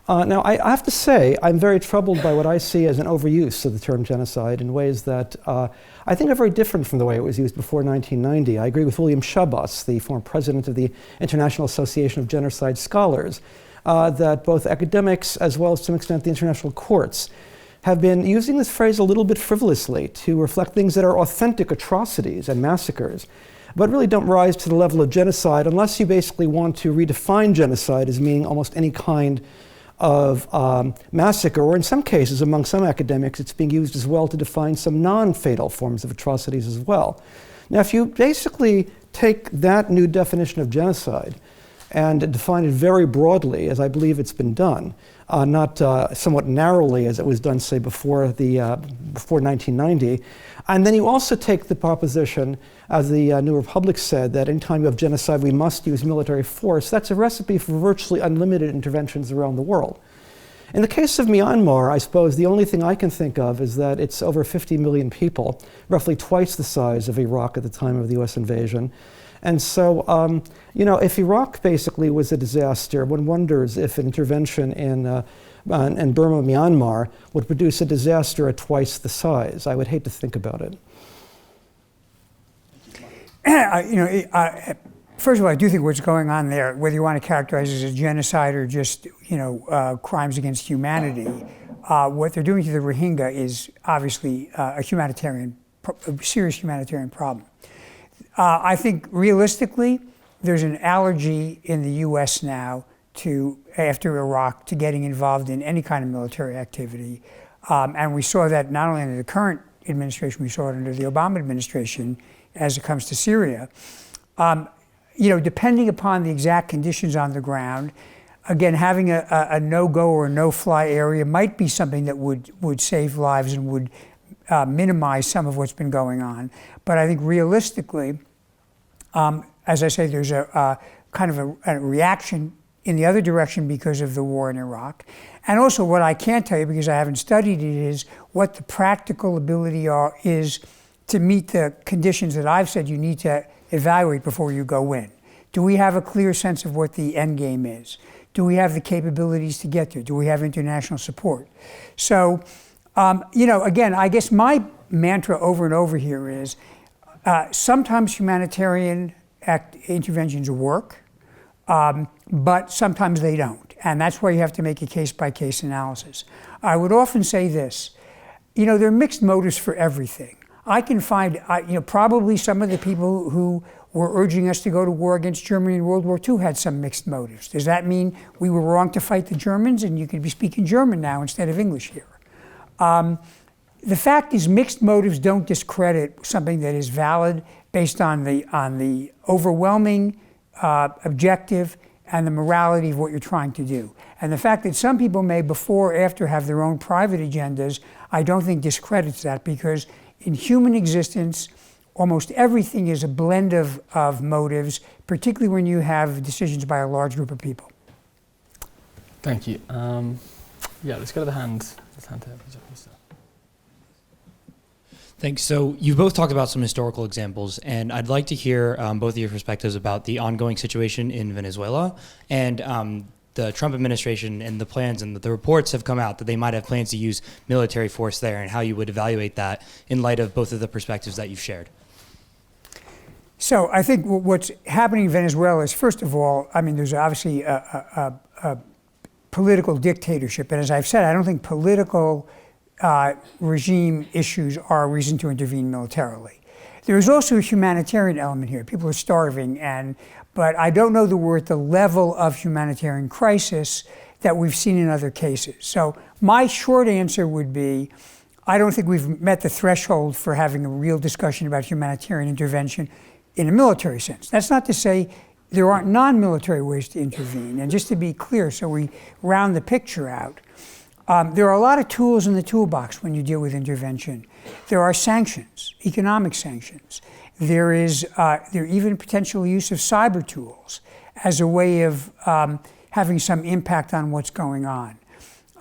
Now, I have to say, I'm very troubled by what I see as an overuse of the term genocide in ways that I think are very different from the way it was used before 1990. I agree with William Shabas, the former president of the International Association of Genocide Scholars, that both academics, as well as to some extent the international courts, have been using this phrase a little bit frivolously to reflect things that are authentic atrocities and massacres, but really don't rise to the level of genocide unless you basically want to redefine genocide as meaning almost any kind of massacre, or in some cases, among some academics, it's being used as well to define some non-fatal forms of atrocities as well. Now, if you basically take that new definition of genocide and define it very broadly, as I believe it's been done, not somewhat narrowly as it was done, say, before 1990. And then you also take the proposition, as the New Republic said, that anytime you have genocide, we must use military force. That's a recipe for virtually unlimited interventions around the world. In the case of Myanmar, I suppose the only thing I can think of is that it's over 50 million people, roughly twice the size of Iraq at the time of the US invasion. And so, if Iraq basically was a disaster, one wonders if an intervention in Burma, Myanmar would produce a disaster at twice the size. I would hate to think about it. First of all, I do think what's going on there, whether you want to characterize it as a genocide or just, crimes against humanity, what they're doing to the Rohingya is obviously a serious humanitarian problem. I think realistically, there's an allergy in the U.S. now after Iraq, to getting involved in any kind of military activity. And we saw that not only under the current administration, we saw it under the Obama administration as it comes to Syria. Depending upon the exact conditions on the ground, again, having a no-go or no-fly area might be something that would save lives and would minimize some of what's been going on. But I think realistically, as I say, there's a kind of a reaction in the other direction because of the war in Iraq. And also what I can't tell you, because I haven't studied it, is what the practical ability is to meet the conditions that I've said you need to evaluate before you go in. Do we have a clear sense of what the end game is? Do we have the capabilities to get there? Do we have international support? So, again, I guess my mantra over and over here is sometimes humanitarian interventions work, but sometimes they don't. And that's why you have to make a case-by-case analysis. I would often say this, there are mixed motives for everything. I can find, probably some of the people who were urging us to go to war against Germany in World War II had some mixed motives. Does that mean we were wrong to fight the Germans and you could be speaking German now instead of English here? The fact is, mixed motives don't discredit something that is valid based on the overwhelming objective and the morality of what you're trying to do. And the fact that some people may before or after have their own private agendas, I don't think discredits that, because in human existence, almost everything is a blend of motives, particularly when you have decisions by a large group of people. Thank you. Let's go to the hand. Thanks. So you both talked about some historical examples, and I'd like to hear both of your perspectives about the ongoing situation in Venezuela and the Trump administration and the plans, and the reports have come out that they might have plans to use military force there, and how you would evaluate that in light of both of the perspectives that you've shared. So I think what's happening in Venezuela is, first of all, I mean, there's obviously a political dictatorship. And as I've said, I don't think political regime issues are a reason to intervene militarily. There is also a humanitarian element here. People are starving, but I don't know that we're at the level of humanitarian crisis that we've seen in other cases. So my short answer would be, I don't think we've met the threshold for having a real discussion about humanitarian intervention in a military sense. That's not to say there aren't non-military ways to intervene. And just to be clear, so we round the picture out, there are a lot of tools in the toolbox when you deal with intervention. There are sanctions, economic sanctions. There even potential use of cyber tools as a way of having some impact on what's going on.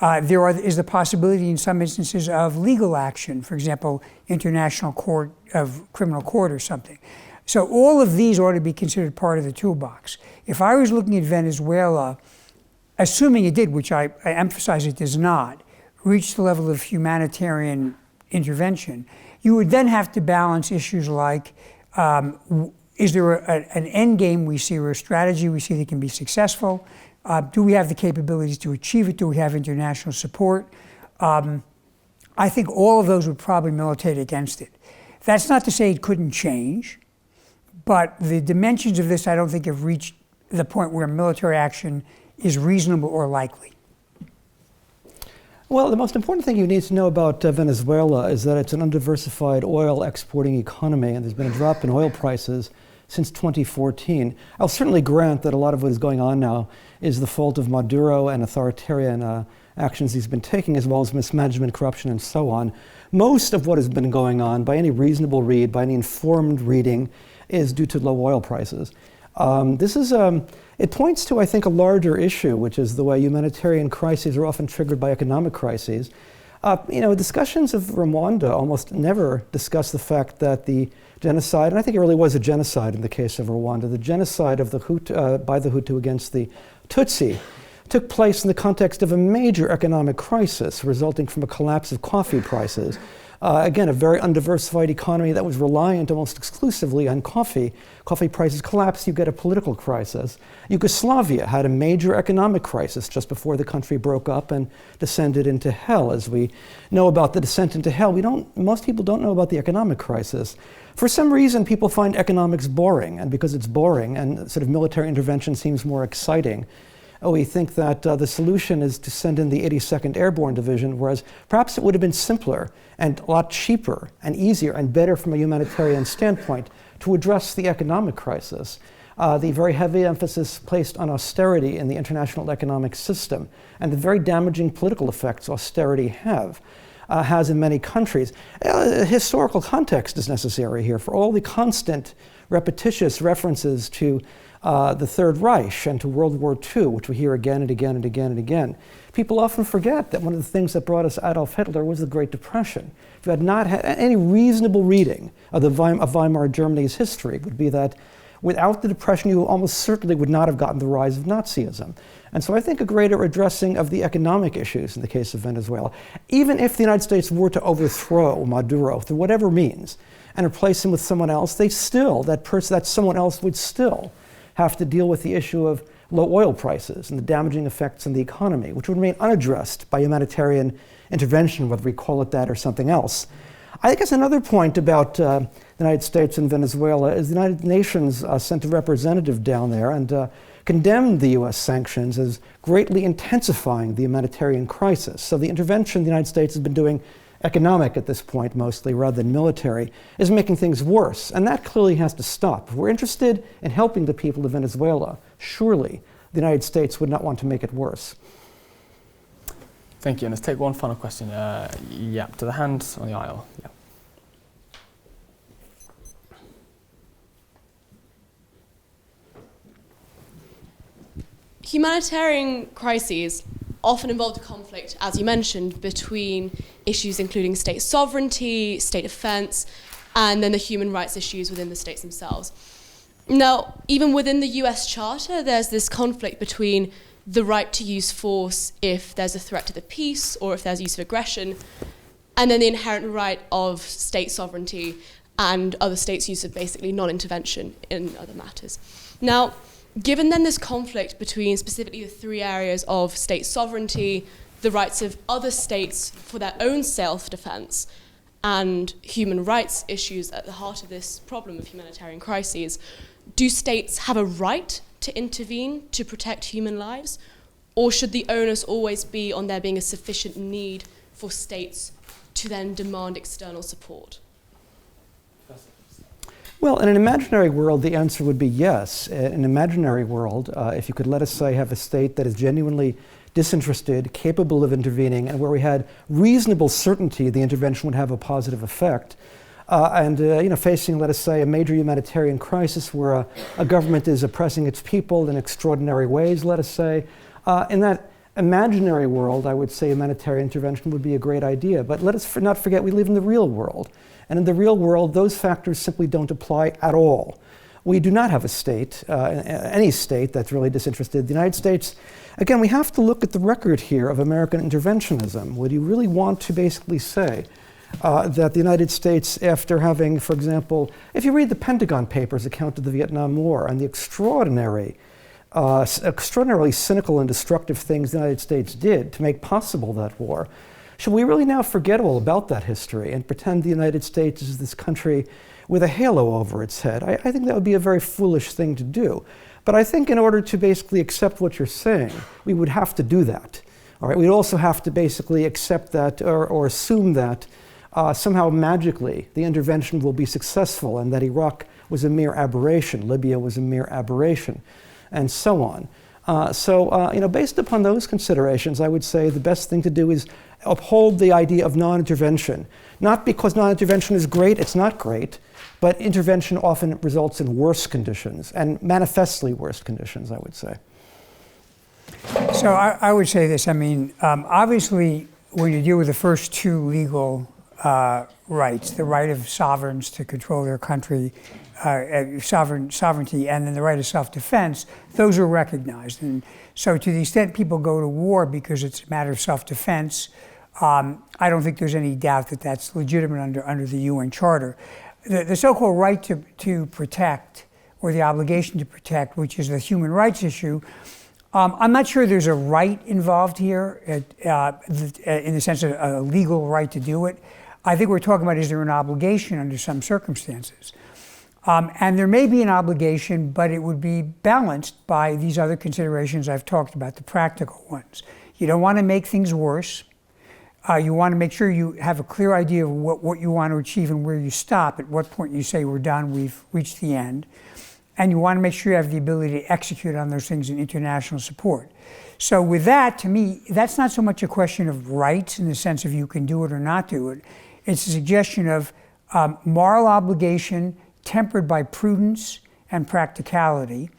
Is the possibility in some instances of legal action, for example, international court of criminal court or something. So all of these ought to be considered part of the toolbox. If I was looking at Venezuela, assuming it did, which I emphasize it does not, reach the level of humanitarian intervention, you would then have to balance issues like, is there an end game we see or a strategy we see that can be successful? Do we have the capabilities to achieve it? Do we have international support? I think all of those would probably militate against it. That's not to say it couldn't change, but the dimensions of this I don't think have reached the point where military action is reasonable or likely. Well, the most important thing you need to know about Venezuela is that it's an undiversified oil exporting economy, and there's been a drop in oil prices since 2014. I'll certainly grant that a lot of what is going on now is the fault of Maduro and authoritarian actions he's been taking, as well as mismanagement, corruption, and so on. Most of what has been going on, by any reasonable read, by any informed reading, is due to low oil prices. It points to, I think, a larger issue, which is the way humanitarian crises are often triggered by economic crises. Discussions of Rwanda almost never discuss the fact that the genocide, and I think it really was a genocide in the case of Rwanda, the genocide of the by the Hutu against the Tutsi took place in the context of a major economic crisis resulting from a collapse of coffee prices. Again, a very undiversified economy that was reliant almost exclusively on coffee. Coffee prices collapsed, you get a political crisis. Yugoslavia had a major economic crisis just before the country broke up and descended into hell. As we know about the descent into hell, most people don't know about the economic crisis. For some reason, people find economics boring, and because it's boring and sort of military intervention seems more exciting, we think that the solution is to send in the 82nd Airborne Division, whereas perhaps it would have been simpler and a lot cheaper and easier and better from a humanitarian standpoint to address the economic crisis. The very heavy emphasis placed on austerity in the international economic system and the very damaging political effects austerity has in many countries. Historical context is necessary here for all the constant, repetitious references to the Third Reich and to World War II, which we hear again and again and again and again. People often forget that one of the things that brought us Adolf Hitler was the Great Depression. If you had not had any reasonable reading of Weimar Germany's history, it would be that without the Depression, you almost certainly would not have gotten the rise of Nazism. And so I think a greater addressing of the economic issues in the case of Venezuela, even if the United States were to overthrow Maduro through whatever means and replace him with someone else, that someone else would still have to deal with the issue of low oil prices and the damaging effects on the economy, which would remain unaddressed by humanitarian intervention, whether we call it that or something else. I think it's another point about the United States and Venezuela is the United Nations sent a representative down there and condemned the U.S. sanctions as greatly intensifying the humanitarian crisis. So the intervention the United States has been doing, economic at this point mostly rather than military, is making things worse. And that clearly has to stop. If we're interested in helping the people of Venezuela, surely the United States would not want to make it worse. Thank you. And let's take one final question. To the hand on the aisle. Yeah. Humanitarian crises often involved a conflict, as you mentioned, between issues including state sovereignty, state defense, and then the human rights issues within the states themselves. Now, even within the US Charter, there's this conflict between the right to use force if there's a threat to the peace or if there's use of aggression, and then the inherent right of state sovereignty and other states' use of basically non-intervention in other matters. Now, given then this conflict between specifically the three areas of state sovereignty, the rights of other states for their own self-defense, and human rights issues at the heart of this problem of humanitarian crises, do states have a right to intervene to protect human lives, or should the onus always be on there being a sufficient need for states to then demand external support? Well, in an imaginary world, the answer would be yes. In an imaginary world, if you could, let us say, have a state that is genuinely disinterested, capable of intervening, and where we had reasonable certainty the intervention would have a positive effect, and facing, let us say, a major humanitarian crisis where a government is oppressing its people in extraordinary ways, let us say, in that imaginary world, I would say humanitarian intervention would be a great idea. But let us not forget we live in the real world. And in the real world, those factors simply don't apply at all. We do not have a state, any state that's really disinterested. The United States, again, we have to look at the record here of American interventionism. Would you really want to basically say that the United States, after having, for example, if you read the Pentagon Papers account of the Vietnam War and the extraordinarily cynical and destructive things the United States did to make possible that war, should we really now forget all about that history and pretend the United States is this country with a halo over its head? I think that would be a very foolish thing to do. But I think in order to basically accept what you're saying, we would have to do that. All right? We'd also have to basically accept that or assume that somehow magically the intervention will be successful and that Iraq was a mere aberration, Libya was a mere aberration, and so on. Based upon those considerations, I would say the best thing to do is uphold the idea of non-intervention. Not because non-intervention is great, it's not great, but intervention often results in worse conditions, and manifestly worse conditions, I would say. So I would say this, obviously when you deal with the first two legal rights, the right of sovereigns to control their country, sovereignty, and then the right of self-defense, those are recognized. And so to the extent people go to war because it's a matter of self-defense, I don't think there's any doubt that that's legitimate under the UN Charter. The so-called right to protect, or the obligation to protect, which is the human rights issue, I'm not sure there's a right involved here in the sense of a legal right to do it. I think we're talking about, is there an obligation under some circumstances? And there may be an obligation, but it would be balanced by these other considerations I've talked about, the practical ones. You don't want to make things worse. You want to make sure you have a clear idea of what you want to achieve and where you stop, at what point you say we're done, we've reached the end. And you want to make sure you have the ability to execute on those things in international support. So with that, to me, that's not so much a question of rights in the sense of you can do it or not do it. It's a suggestion of moral obligation tempered by prudence and practicality,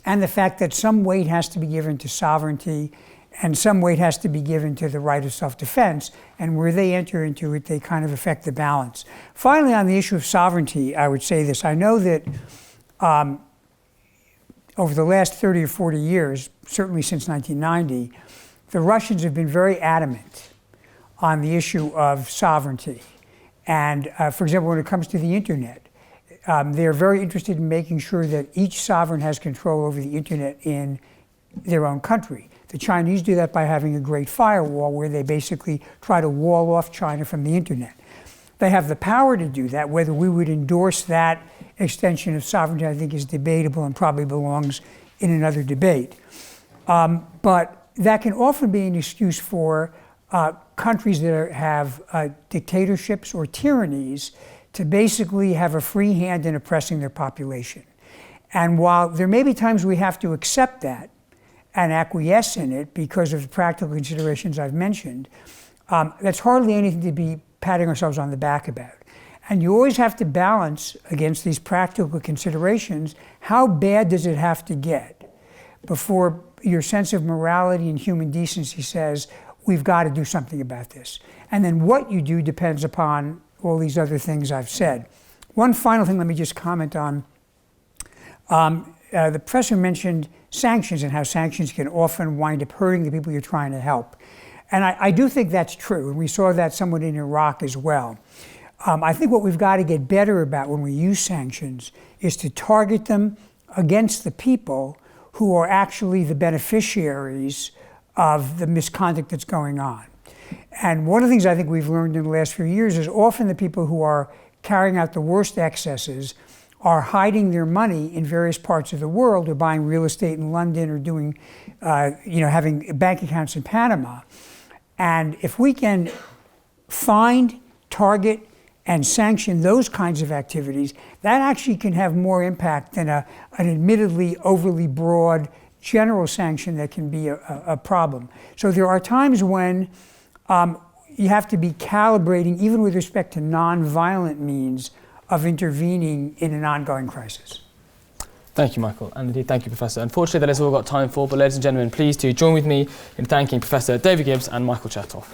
and the fact that some weight has to be given to sovereignty and some weight has to be given to the right of self-defense, and where they enter into it, they kind of affect the balance. Finally, on the issue of sovereignty, I would say this. I know that over the last 30 or 40 years, certainly since 1990, the Russians have been very adamant on the issue of sovereignty. And for example, when it comes to the internet, they're very interested in making sure that each sovereign has control over the internet in their own country. The Chinese do that by having a great firewall where they basically try to wall off China from the internet. They have the power to do that. Whether we would endorse that extension of sovereignty, I think, is debatable and probably belongs in another debate. But that can often be an excuse for countries that have dictatorships or tyrannies to basically have a free hand in oppressing their population. And while there may be times we have to accept that and acquiesce in it because of the practical considerations I've mentioned, that's hardly anything to be patting ourselves on the back about. And you always have to balance against these practical considerations, how bad does it have to get before your sense of morality and human decency says, we've got to do something about this. And then what you do depends upon all these other things I've said. One final thing, let me just comment on. The professor mentioned sanctions and how sanctions can often wind up hurting the people you're trying to help. And I do think that's true, and we saw that somewhat in Iraq as well. I think what we've got to get better about when we use sanctions is to target them against the people who are actually the beneficiaries of the misconduct that's going on. And one of the things I think we've learned in the last few years is often the people who are carrying out the worst excesses are hiding their money in various parts of the world, or buying real estate in London, or doing, having bank accounts in Panama. And if we can find, target, and sanction those kinds of activities, that actually can have more impact than an admittedly overly broad general sanction that can be a problem. So there are times when you have to be calibrating, even with respect to non-violent means of intervening in an ongoing crisis. Thank you, Michael, and indeed thank you, Professor. Unfortunately, that is all we've got time for, but ladies and gentlemen, please do join with me in thanking Professor David Gibbs and Michael Chertoff.